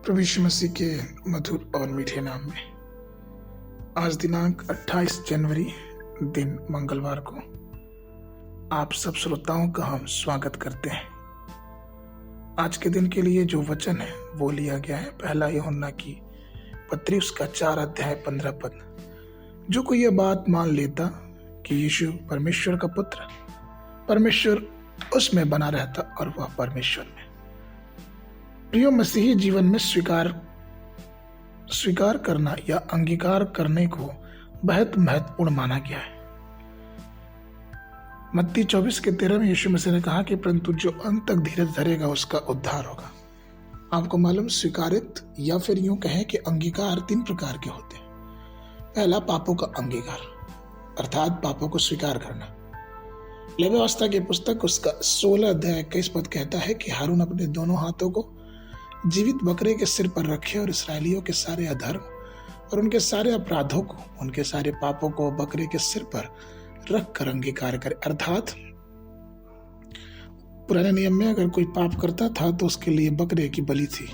प्रभु यीशु मसीह के मधुर और मीठे नाम में आज दिनांक 28 जनवरी दिन मंगलवार को आप सब श्रोताओं का हम स्वागत करते हैं। आज के दिन के लिए जो वचन है वो लिया गया है पहला यूहन्ना की पत्री उसका 4 अध्याय 15 पद। जो कोई यह बात मान लेता कि यीशु परमेश्वर का पुत्र, परमेश्वर उसमें बना रहता और वह परमेश्वर में। प्रियो, मसीही जीवन में स्वीकार करना या अंगीकार करने को बेहद महत्वपूर्ण माना गया है। मत्ती 24:13 में यीशु मसीह ने कहा कि परंतु जो अंत तक धीरज धरेगा उसका उद्धार होगा। आपको मालूम, स्वीकारित या फिर यूं कहें कि अंगीकार 3 प्रकार के होते हैं। पहला, पापों का अंगीकार, अर्थात पापों को स्वीकार करना। लेवी व्यवस्था की पुस्तक उसका 16 अध्याय 21 पद कहता है कि हारून अपने दोनों हाथों को जीवित बकरे के सिर पर रखे और इसराइलियों के सारे अधर्म और उनके सारे अपराधों को, उनके सारे पापों को बकरे के सिर पर रख कर अंगीकार करे। अर्थात पुराने नियम में अगर कोई पाप करता था तो उसके लिए बकरे की बलि थी।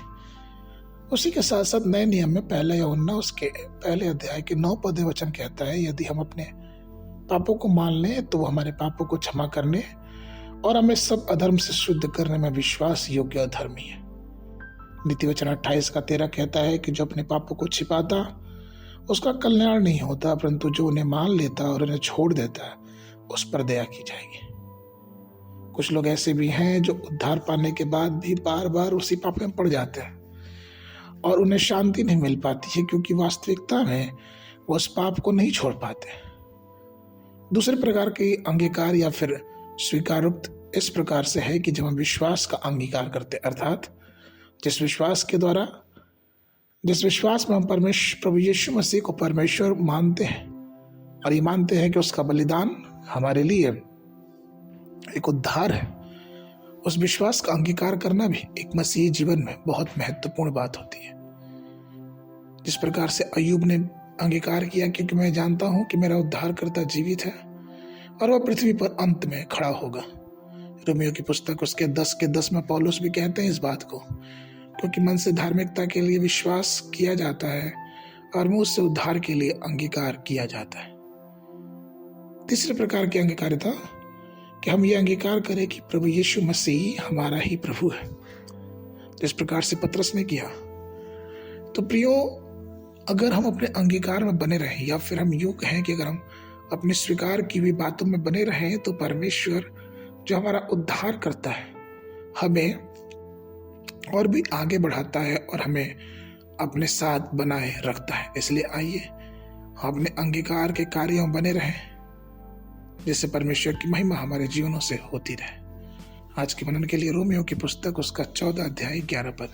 उसी के साथ साथ नए नियम में पहला यूहन्ना उसके पहले अध्याय के 9 पद वचन कहता है, यदि हम अपने पापों को मान लें तो वो हमारे पापों को क्षमा करने और हमें सब अधर्म से शुद्ध करने में विश्वास योग्य अधर्मी है। नीति वचन 28:13 कहता है कि जो अपने पापों को छिपाता उसका कल्याण नहीं होता, परंतु जो उन्हें मान लेता और उन्हें छोड़ देता उस पर दया की जाएगी। कुछ लोग ऐसे भी हैं जो उद्धार पाने के बाद भी बार बार उसी पाप में पड़ जाते हैं और उन्हें शांति नहीं मिल पाती है, क्योंकि वास्तविकता में वो उस पाप को नहीं छोड़ पाते। दूसरे प्रकार की अंगीकार या फिर स्वीकारोक्त इस प्रकार से है कि जब हम विश्वास का अंगीकार करते, अर्थात जिस विश्वास में हम प्रभु यीशु मसीह को परमेश्वर मानते हैं और ये मानते हैं कि उसका बलिदान हमारे लिए एक उद्धार है, उस विश्वास का अंगीकार करना भी एक मसीही जीवन में बहुत महत्वपूर्ण बात होती है। जिस प्रकार से अय्यूब ने अंगीकार किया, क्योंकि मैं जानता हूं कि मेरा उद्धारकर्ता जीवित है और वह पृथ्वी पर अंत में खड़ा होगा। रोमियो की पुस्तक उसके 10:10 में पौलुस भी कहते हैं इस बात को, क्योंकि मन से धार्मिकता के लिए विश्वास किया जाता है और मुंह से उद्धार के लिए अंगीकार किया जाता है। तीसरे प्रकार की अंगीकारिता कि हम ये अंगीकार करें कि प्रभु यीशु मसीह हमारा ही प्रभु है, जिस प्रकार से पतरस ने किया। तो प्रियो, अगर हम अपने अंगीकार में बने रहें या फिर हम यूं कहें कि अगर हम अपने स्वीकार की हुई बातों में बने रहें, तो परमेश्वर जो हमारा उद्धार करता है हमें और भी आगे बढ़ाता है और हमें अपने साथ बनाए रखता है। इसलिए आइए हम अपने अंगीकार के कार्यों में बने रहें, जिससे परमेश्वर की महिमा हमारे जीवनों से होती रहे। आज के मनन के लिए रोमियो की पुस्तक उसका 14 अध्याय 11 पद,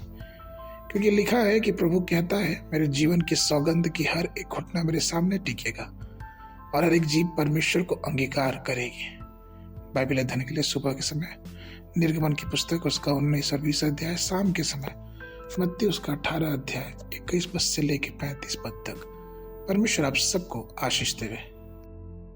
क्योंकि लिखा है कि प्रभु कहता है, मेरे जीवन की सौगंध की हर एक घटना मेरे सामने टिकेगा और हर एक जीव परमेश्वर को अंगीकार करेगी। बाइबल अध्ययन के लिए सुबह के समय निर्गमन की पुस्तक उसका 19 और 20 अध्याय, शाम के समय मत्ती उसका 18 अध्याय 21 पद से लेकर 35 पद तक। परमेश्वर आप सबको आशीष देवे।